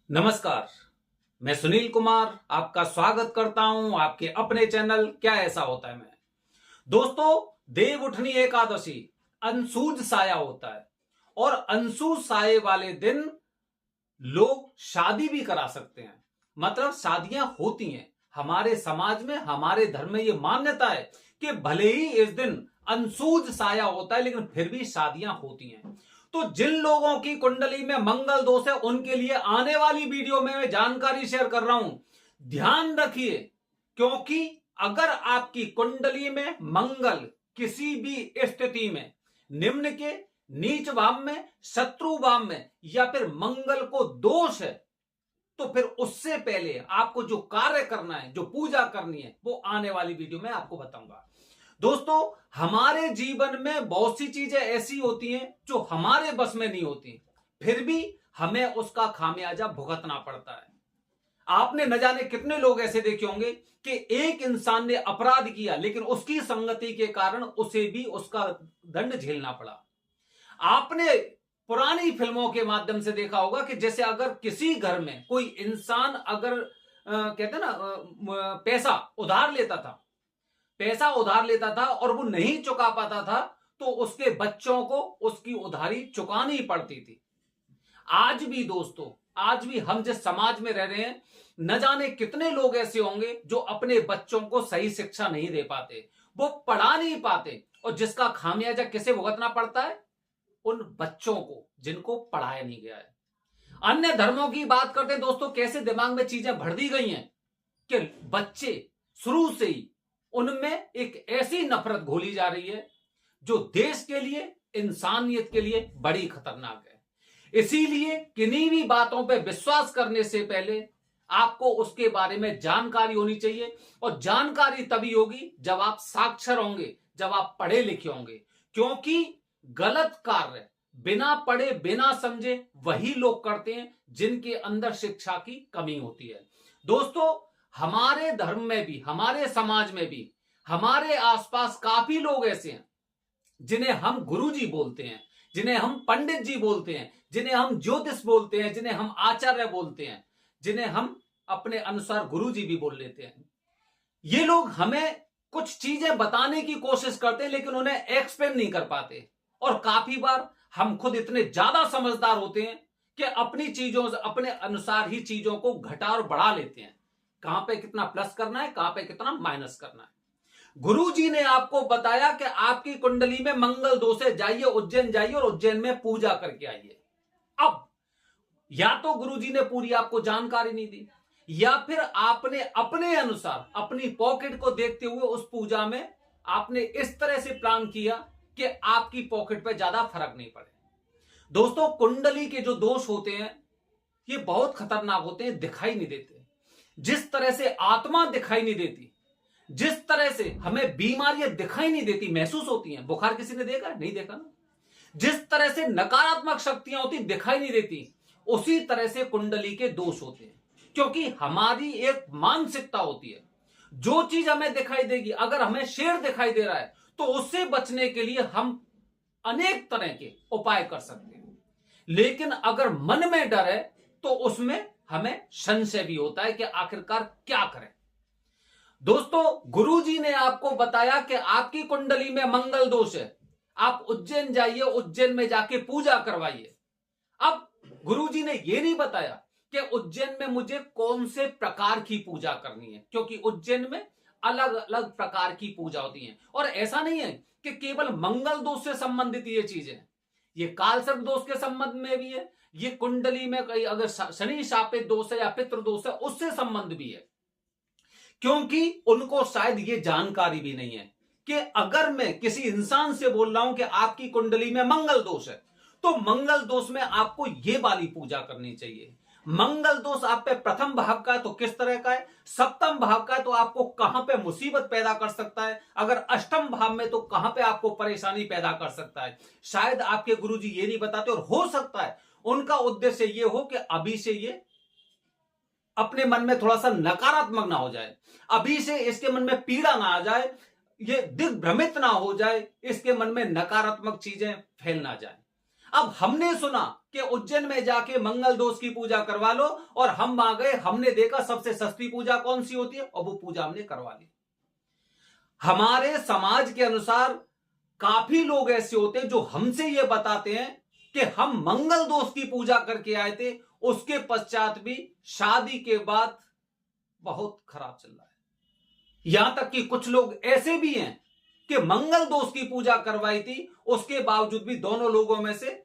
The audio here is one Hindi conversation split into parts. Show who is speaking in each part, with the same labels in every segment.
Speaker 1: नमस्कार। मैं सुनील कुमार आपका स्वागत करता हूं आपके अपने चैनल क्या ऐसा होता है में। दोस्तों, देव उठनी एकादशी अंशुज साया होता है और अंशुज साये वाले दिन लोग शादी भी करा सकते हैं। मतलब शादियां होती हैं। हमारे समाज में, हमारे धर्म में यह मान्यता है कि भले ही इस दिन अंशुज साया होता है लेकिन फिर भी शादियां होती हैं। तो जिन लोगों की कुंडली में मंगल दोष है उनके लिए आने वाली वीडियो में मैं जानकारी शेयर कर रहा हूं। ध्यान रखिए, क्योंकि अगर आपकी कुंडली में मंगल किसी भी स्थिति में निम्न के, नीच भाव में, शत्रु भाव में या फिर मंगल को दोष है, तो फिर उससे पहले आपको जो कार्य करना है, जो पूजा करनी है, वो आने वाली वीडियो में आपको बताऊंगा। दोस्तों, हमारे जीवन में बहुत सी चीजें ऐसी होती हैं जो हमारे बस में नहीं होती, फिर भी हमें उसका खामियाजा भुगतना पड़ता है। आपने न जाने कितने लोग ऐसे देखे होंगे कि एक इंसान ने अपराध किया लेकिन उसकी संगति के कारण उसे भी उसका दंड झेलना पड़ा। आपने पुरानी फिल्मों के माध्यम से देखा होगा कि जैसे अगर किसी घर में कोई इंसान अगर कहते ना पैसा उधार लेता था और वो नहीं चुका पाता था, तो उसके बच्चों को उसकी उधारी चुकानी पड़ती थी। आज भी दोस्तों, आज भी हम जिस समाज में रह रहे हैं, न जाने कितने लोग ऐसे होंगे जो अपने बच्चों को सही शिक्षा नहीं दे पाते, वो पढ़ा नहीं पाते, और जिसका खामियाजा किसे भुगतना पड़ता है? उन बच्चों को जिनको पढ़ाया नहीं गया है। अन्य धर्मों की बात करते हैं दोस्तों, कैसे दिमाग में चीजें भर दी गई हैं कि बच्चे शुरू से ही उनमें एक ऐसी नफरत घोली जा रही है जो देश के लिए, इंसानियत के लिए बड़ी खतरनाक है। इसीलिए किन्हीं भी बातों पर विश्वास करने से पहले आपको उसके बारे में जानकारी होनी चाहिए, और जानकारी तभी होगी जब आप साक्षर होंगे, जब आप पढ़े लिखे होंगे। क्योंकि गलत कार्य बिना पढ़े, बिना समझे वही लोग करते हैं जिनके अंदर शिक्षा की कमी होती है। दोस्तों, हमारे धर्म में भी, हमारे समाज में भी, हमारे आसपास काफी लोग ऐसे हैं जिन्हें हम गुरुजी बोलते हैं, जिन्हें हम पंडित जी बोलते हैं, जिन्हें हम ज्योतिष बोलते हैं, जिन्हें हम आचार्य बोलते हैं, जिन्हें हम अपने अनुसार गुरुजी भी बोल लेते हैं। ये लोग हमें कुछ चीजें बताने की कोशिश करते हैं लेकिन उन्हें एक्सप्लेन नहीं कर पाते, और काफी बार हम खुद इतने ज्यादा समझदार होते हैं कि अपनी चीजों से, अपने अनुसार ही चीजों को घटा और बढ़ा लेते हैं। कहां पे कितना प्लस करना है, कहां पे कितना माइनस करना है। गुरुजी ने आपको बताया कि आपकी कुंडली में मंगल दोष है, जाइए उज्जैन जाइए और उज्जैन में पूजा करके आइए। अब या तो गुरुजी ने पूरी आपको जानकारी नहीं दी, या फिर आपने अपने अनुसार, अपनी पॉकेट को देखते हुए उस पूजा में आपने इस तरह से प्लान किया कि आपकी पॉकेट पे ज्यादा फर्क नहीं पड़े। दोस्तों, कुंडली के जो दोष होते हैं ये बहुत खतरनाक होते हैं, दिखाई नहीं देते। जिस तरह से आत्मा दिखाई नहीं देती, जिस तरह से हमें बीमारियां दिखाई नहीं देती, महसूस होती हैं। बुखार किसी ने देखा? नहीं देखा ना। जिस तरह से नकारात्मक शक्तियां होती दिखाई नहीं देती, उसी तरह से कुंडली के दोष होते हैं। क्योंकि हमारी एक मानसिकता होती है, जो चीज हमें दिखाई देगी, अगर हमें शेर दिखाई दे रहा है तो उससे बचने के लिए हम अनेक तरह के उपाय कर सकते हैं। लेकिन अगर मन में डर है तो उसमें हमें संशय भी होता है कि आखिरकार क्या करें। दोस्तों, गुरुजी ने आपको बताया कि आपकी कुंडली में मंगल दोष है, आप उज्जैन जाइए, उज्जैन में जाके पूजा करवाइए। अब गुरुजी ने यह नहीं बताया कि उज्जैन में मुझे कौन से प्रकार की पूजा करनी है, क्योंकि उज्जैन में अलग अलग प्रकार की पूजा होती है। और ऐसा नहीं है कि केवल मंगल दोष से संबंधित ये चीजें, ये कालसर्प दोष के संबंध में भी है, ये कुंडली में कहीं अगर शनि शापित दोष है या पितृ दोष है उससे संबंध भी है। क्योंकि उनको शायद ये जानकारी भी नहीं है कि अगर मैं किसी इंसान से बोल रहा हूं कि आपकी कुंडली में मंगल दोष है, तो मंगल दोष में आपको ये वाली पूजा करनी चाहिए। मंगल दोष आप पे प्रथम भाव का है तो किस तरह का है, सप्तम भाव का है तो आपको कहां पे मुसीबत पैदा कर सकता है, अगर अष्टम भाव में तो कहां पे आपको परेशानी पैदा कर सकता है। शायद आपके गुरुजी ये नहीं बताते, और हो सकता है उनका उद्देश्य ये हो कि अभी से ये अपने मन में थोड़ा सा नकारात्मक ना हो जाए, अभी से इसके मन में पीड़ा ना आ जाए, ये दिग्भ्रमित ना हो जाए, इसके मन में नकारात्मक चीजें फैल ना जाए। अब हमने सुना कि उज्जैन में जाके मंगल दोष की पूजा करवा लो, और हम आ गए, हमने देखा सबसे सस्ती पूजा कौन सी होती है, और वो पूजा हमने करवा ली। हमारे समाज के अनुसार काफी लोग ऐसे होते हैं जो हमसे ये बताते हैं कि हम मंगल दोष की पूजा करके आए थे, उसके पश्चात भी शादी के बाद बहुत खराब चल रहा है। यहां तक कि कुछ लोग ऐसे भी हैं कि मंगल दोष की पूजा करवाई थी, उसके बावजूद भी दोनों लोगों में से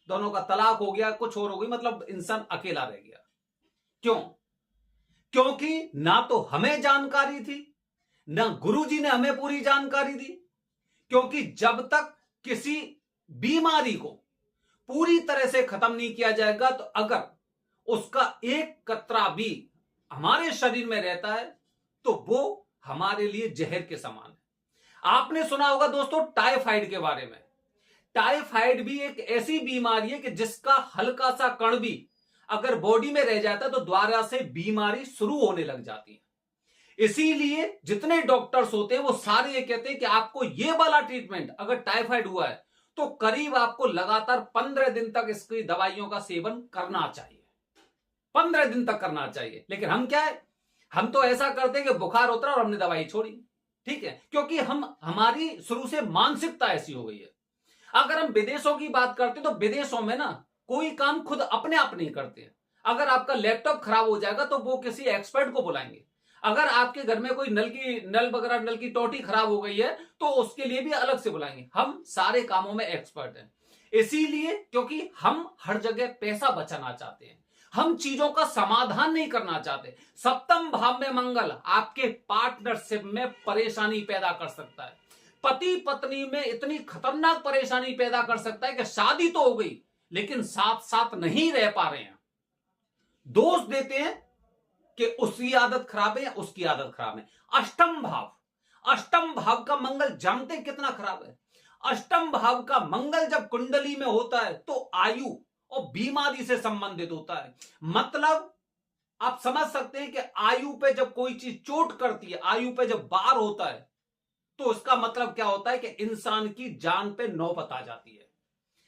Speaker 1: दोनों का तलाक हो गया, कुछ और हो गई, मतलब इंसान अकेला रह गया। क्यों? क्योंकि ना तो हमें जानकारी थी, ना गुरुजी ने हमें पूरी जानकारी दी। क्योंकि जब तक किसी बीमारी को पूरी तरह से खत्म नहीं किया जाएगा, तो अगर उसका एक कतरा भी हमारे शरीर में रहता है तो वो हमारे लिए जहर के समान है। आपने सुना होगा दोस्तों टाइफाइड के बारे में। टाइफाइड भी एक ऐसी बीमारी है कि जिसका हल्का सा कण भी अगर बॉडी में रह जाता है तो दोबारा से बीमारी शुरू होने लग जाती है। इसीलिए जितने डॉक्टर्स होते हैं वो सारे ये कहते हैं कि आपको ये वाला ट्रीटमेंट अगर टाइफाइड हुआ है तो करीब आपको लगातार 15 दिन तक इसकी दवाइयों का सेवन करना चाहिए, 15 दिन तक करना चाहिए। लेकिन हम क्या है, हम तो ऐसा करते हैं कि बुखार उतरा और हमने दवाई छोड़ी, ठीक है, क्योंकि हमारी शुरू से मानसिकता ऐसी हो गई है। अगर हम विदेशों की बात करते तो विदेशों में ना कोई काम खुद अपने आप नहीं करते। अगर आपका लैपटॉप खराब हो जाएगा तो वो किसी एक्सपर्ट को बुलाएंगे। अगर आपके घर में कोई नल की टोटी खराब हो गई है तो उसके लिए भी अलग से बुलाएंगे। हम सारे कामों में एक्सपर्ट हैं, इसीलिए क्योंकि हम हर जगह पैसा बचाना चाहते हैं, हम चीजों का समाधान नहीं करना चाहते। सप्तम भाव में मंगल आपके पार्टनरशिप में परेशानी पैदा कर सकता है, पति पत्नी में इतनी खतरनाक परेशानी पैदा कर सकता है कि शादी तो हो गई लेकिन साथ साथ नहीं रह पा रहे हैं। दोष देते हैं कि उसकी आदत खराब है या उसकी आदत खराब है। अष्टम भाव का मंगल जानते कितना खराब है। अष्टम भाव का मंगल जब कुंडली में होता है तो आयु और बीमारी से संबंधित होता है। मतलब आप समझ सकते हैं कि आयु पे जब कोई चीज चोट करती है, आयु पे जब बार होता है तो उसका मतलब क्या होता है कि इंसान की जान पे नौबत आ जाती है।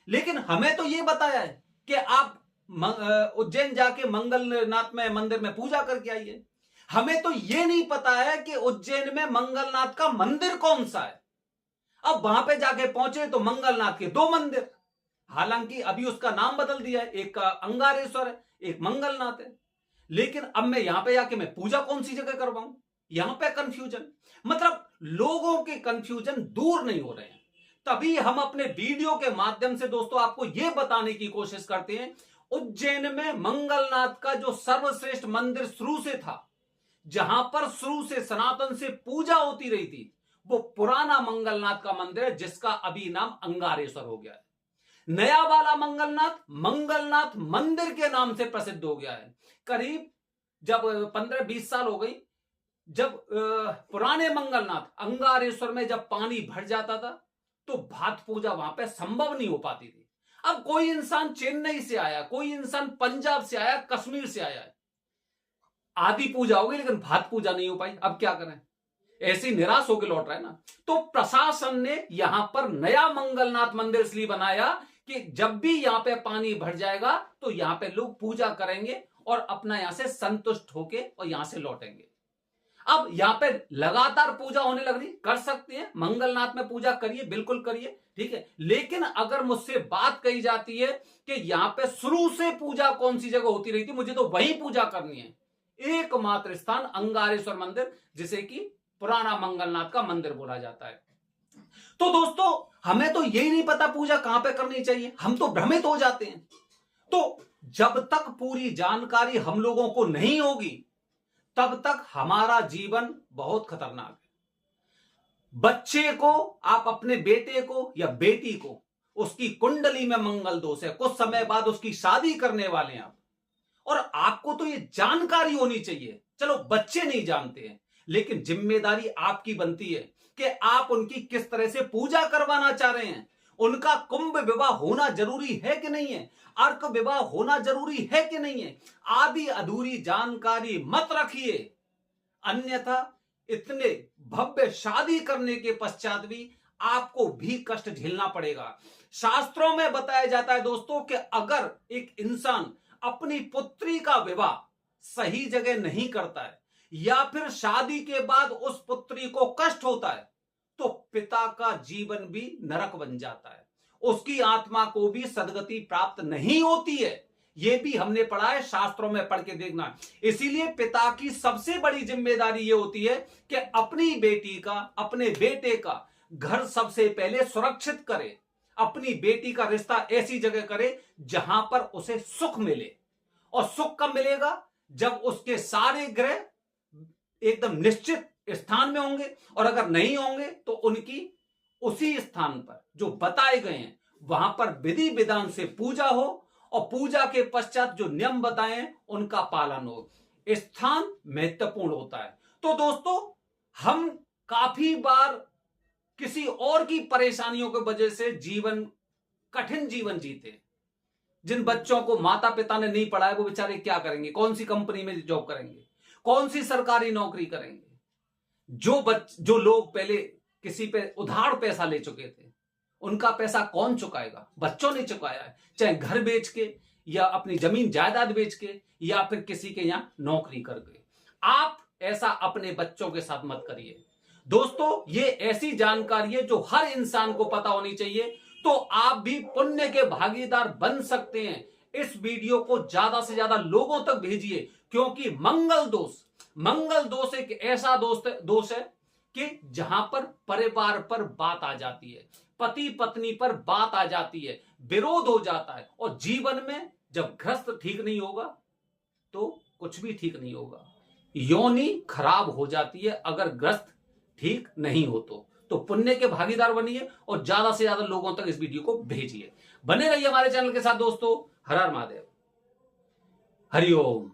Speaker 1: लेकिन हमें तो यह बताया है कि आप उज्जैन जाके मंगलनाथ में मंदिर में पूजा करके आइए। हमें तो यह नहीं पता है कि उज्जैन में मंगलनाथ का मंदिर कौन सा है। अब वहां पे जाके पहुंचे तो मंगलनाथ के 2 मंदिर, हालांकि अभी उसका नाम बदल दिया है, एक का अंगारेश्वर है, एक मंगलनाथ है। लेकिन अब मैं यहां पे जाके मैं पूजा कौन सी जगह करवाऊं, यहां पे कंफ्यूजन। मतलब लोगों के कंफ्यूजन दूर नहीं हो रहे हैं। तभी हम अपने वीडियो के माध्यम से दोस्तों आपको यह बताने की कोशिश करते हैं, उज्जैन में मंगलनाथ का जो सर्वश्रेष्ठ मंदिर शुरू से था, जहां पर शुरू से सनातन से पूजा होती रही थी, वो पुराना मंगलनाथ का मंदिर है जिसका अभी नाम अंगारेश्वर हो गया है। नया वाला मंगलनाथ मंगलनाथ मंदिर के नाम से प्रसिद्ध हो गया है। करीब जब 15-20 साल हो गई, जब पुराने मंगलनाथ अंगारेश्वर में जब पानी भर जाता था तो भात पूजा वहां पे संभव नहीं हो पाती थी। अब कोई इंसान चेन्नई से आया, कोई इंसान पंजाब से आया, कश्मीर से आया है, आदि पूजा हो गई लेकिन भात पूजा नहीं हो पाई। अब क्या करें, ऐसी निराश होकर लौट रहा है ना। तो प्रशासन ने यहां पर नया मंगलनाथ मंदिर इसलिए बनाया कि जब भी यहां पे पानी भर जाएगा तो यहां पे लोग पूजा करेंगे और अपना यहां से संतुष्ट होके और यहां से लौटेंगे। अब यहां पे लगातार पूजा होने लग रही, कर सकते हैं मंगलनाथ में पूजा करिए, बिल्कुल करिए, ठीक है। लेकिन अगर मुझसे बात कही जाती है कि यहां पे शुरू से पूजा कौन सी जगह होती रही थी, मुझे तो वही पूजा करनी है। एकमात्र स्थान अंगारेश्वर मंदिर, जिसे कि पुराना मंगलनाथ का मंदिर बोला जाता है। तो दोस्तों हमें तो यही नहीं पता पूजा कहां पे करनी चाहिए, हम तो भ्रमित हो जाते हैं। तो जब तक पूरी जानकारी हम लोगों को नहीं होगी तब तक हमारा जीवन बहुत खतरनाक है। बच्चे को, आप अपने बेटे को या बेटी को, उसकी कुंडली में मंगल दोष है, कुछ समय बाद उसकी शादी करने वाले हैं आप, और आपको तो ये जानकारी होनी चाहिए। चलो बच्चे नहीं जानते हैं, लेकिन जिम्मेदारी आपकी बनती है कि आप उनकी किस तरह से पूजा करवाना चाह रहे हैं। उनका कुंभ विवाह होना जरूरी है कि नहीं है, अर्क विवाह होना जरूरी है कि नहीं है, आदि अधूरी जानकारी मत रखिए। अन्यथा इतने भव्य शादी करने के पश्चात भी आपको भी कष्ट झेलना पड़ेगा। शास्त्रों में बताया जाता है दोस्तों कि अगर एक इंसान अपनी पुत्री का विवाह सही जगह नहीं करता है या फिर शादी के बाद उस पुत्री को कष्ट होता है तो पिता का जीवन भी नरक बन जाता है, उसकी आत्मा को भी सदगति प्राप्त नहीं होती है। यह भी हमने पढ़ा है, शास्त्रों में पढ़ के देखना। इसीलिए पिता की सबसे बड़ी जिम्मेदारी यह होती है कि अपनी बेटी का, अपने बेटे का घर सबसे पहले सुरक्षित करे, अपनी बेटी का रिश्ता ऐसी जगह करे जहां पर उसे सुख मिले। और सुख कब मिलेगा? जब उसके सारे ग्रह एकदम निश्चित स्थान में होंगे, और अगर नहीं होंगे तो उनकी उसी स्थान पर जो बताए गए हैं वहां पर विधि विधान से पूजा हो, और पूजा के पश्चात जो नियम बताए हैं उनका पालन हो। स्थान महत्वपूर्ण होता है। तो दोस्तों, हम काफी बार किसी और की परेशानियों की वजह से कठिन जीवन जीते। जिन बच्चों को माता पिता ने नहीं पढ़ाया वो बेचारे क्या करेंगे? कौन सी कंपनी में जॉब करेंगे? कौन सी सरकारी नौकरी करेंगे? जो लोग पहले किसी पे उधार पैसा ले चुके थे उनका पैसा कौन चुकाएगा? बच्चों ने चुकाया है, चाहे घर बेच के या अपनी जमीन जायदाद बेच के या फिर किसी के यहां नौकरी कर गए। आप ऐसा अपने बच्चों के साथ मत करिए। दोस्तों, ये ऐसी जानकारी है जो हर इंसान को पता होनी चाहिए, तो आप भी पुण्य के भागीदार बन सकते हैं। इस वीडियो को ज्यादा से ज्यादा लोगों तक भेजिए, क्योंकि मंगल दोष एक ऐसा दोष है कि जहां पर परिवार पर बात आ जाती है, पति पत्नी पर बात आ जाती है, विरोध हो जाता है, और जीवन में जब गृहस्थ ठीक नहीं होगा तो कुछ भी ठीक नहीं होगा। योनि खराब हो जाती है अगर गृहस्थ ठीक नहीं हो तो पुण्य के भागीदार बनिए और ज्यादा से ज्यादा लोगों तक इस वीडियो को भेजिए। बने रहिए हमारे चैनल के साथ दोस्तों। हर हर महादेव, हरिओम।